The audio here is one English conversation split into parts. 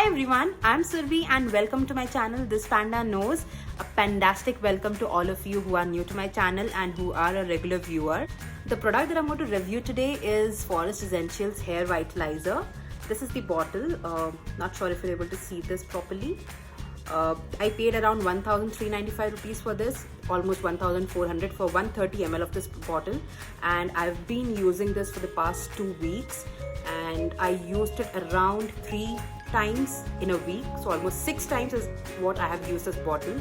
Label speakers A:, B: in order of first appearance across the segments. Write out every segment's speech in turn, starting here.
A: everyone, I'm Survi and welcome to my channel This Panda Knows. A fantastic welcome to all of you who are new to my channel and who are a regular viewer. The product that I'm going to review today is Forest Essentials Hair Vitalizer. This is the bottle. Not sure if you're able to see this properly. I paid around 1,395 rupees for this, almost 1,400 for 130 ml of this bottle, and I've been using this for the past 2 weeks, and I used it around 3 times in a week, so almost 6 times is what I have used this bottle,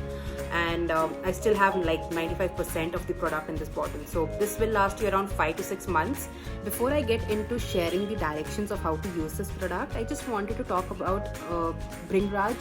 A: and I still have like 95% of the product in this bottle, so this will last you around 5 to 6 months. Before I get into sharing the directions of how to use this product, I just wanted to talk about Bhringraj,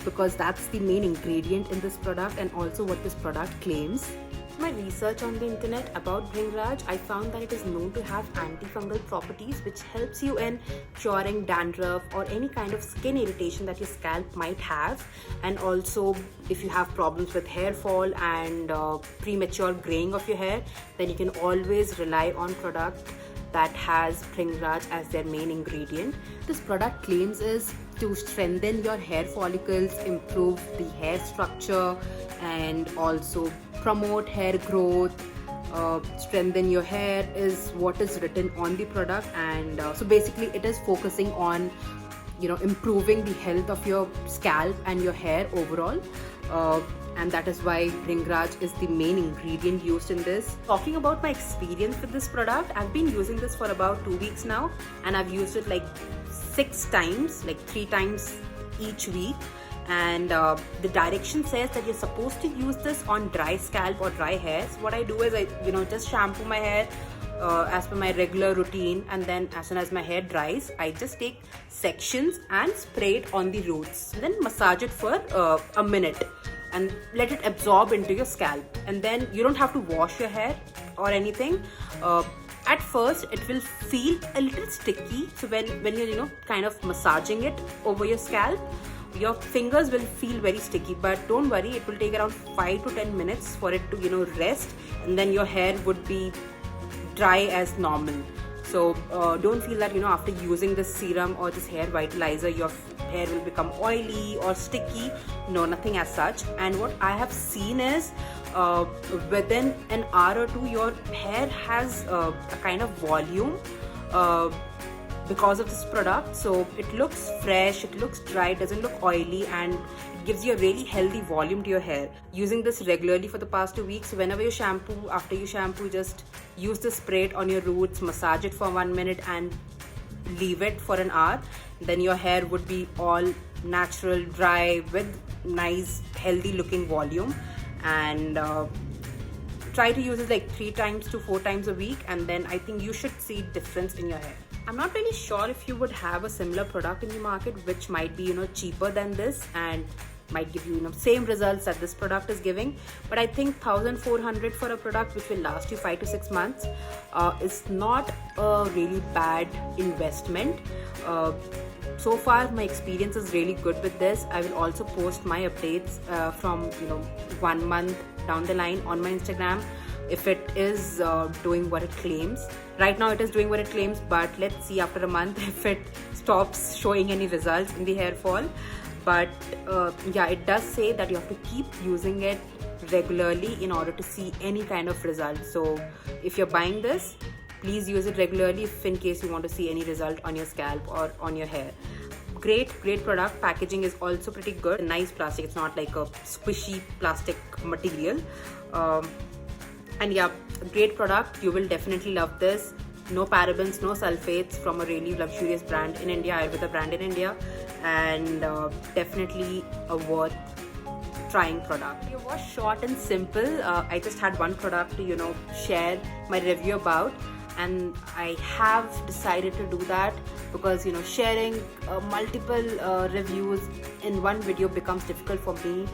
A: because that's the main ingredient in this product and also what this product claims. My research on the internet about Bhringraj, I found that it is known to have antifungal properties which helps you in curing dandruff or any kind of skin irritation that your scalp might have, and also if you have problems with hair fall and premature graying of your hair, then you can always rely on product that has Bhringraj as their main ingredient. This product claims is to strengthen your hair follicles, improve the hair structure, and also promote hair growth, strengthen your hair is what is written on the product. And so basically it is focusing on improving the health of your scalp and your hair overall, and that is why Bhringraj is the main ingredient used in this. Talking about my experience with this product, I've been using this for about 2 weeks now, and I've used it like 6 times, like 3 times each week. And the direction says that you're supposed to use this on dry scalp or dry hair. So what I do is I just shampoo my hair as per my regular routine, and then as soon as my hair dries, I just take sections and spray it on the roots, and then massage it for a minute and let it absorb into your scalp. And then you don't have to wash your hair or anything. At first it will feel a little sticky, so when you're kind of massaging it over your scalp, your fingers will feel very sticky, but don't worry, it will take around 5 to 10 minutes for it to rest, and then your hair would be dry as normal. So don't feel that after using this serum or this hair vitalizer your hair will become oily or sticky. No, nothing as such. And what I have seen is within an hour or two your hair has a kind of volume because of this product. So it looks fresh, it looks dry, it doesn't look oily, and it gives you a really healthy volume to your hair. Using this regularly for the past 2 weeks, whenever you shampoo, after you shampoo, just use the spray it on your roots, massage it for 1 minute and leave it for an hour. Then your hair would be all natural, dry, with nice healthy looking volume. And try to use it like 3 times to 4 times a week, and then I think you should see difference in your hair. I'm not really sure if you would have a similar product in the market which might be cheaper than this and might give you same results that this product is giving, but I think 1,400 for a product which will last you 5 to 6 months is not a really bad investment. So far my experience is really good with this. I will also post my updates from 1 month down the line on my Instagram if it is doing what it claims. Right now it is doing what it claims, but let's see after a month if it stops showing any results in the hair fall. But yeah, it does say that you have to keep using it regularly in order to see any kind of result. So if you're buying this, please use it regularly if in case you want to see any result on your scalp or on your hair. Great product. Packaging is also pretty good. Nice plastic, it's not like a squishy plastic material. And yeah, great product. You will definitely love this. No parabens, no sulfates, from a really luxurious brand in India, Ayurveda brand in India, and definitely a worth trying product. It was short and simple. I just had one product to share my review about, and I have decided to do that because sharing multiple reviews in one video becomes difficult for me,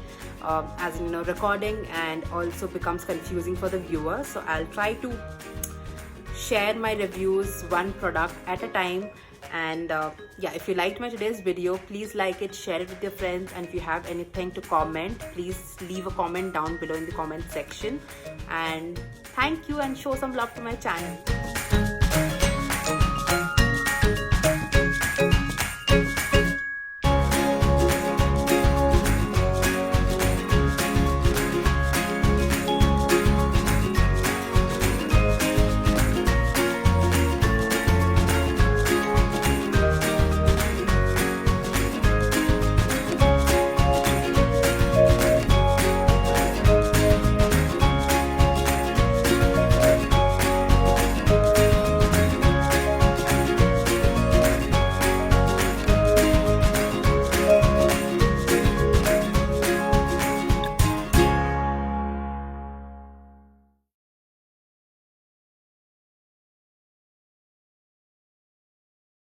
A: as in recording, and also becomes confusing for the viewer. So I'll try to share my reviews one product at a time. And yeah, if you liked my today's video, please like it, share it with your friends, and if you have anything to comment, please leave a comment down below in the comment section. And thank you, and show some love to my channel.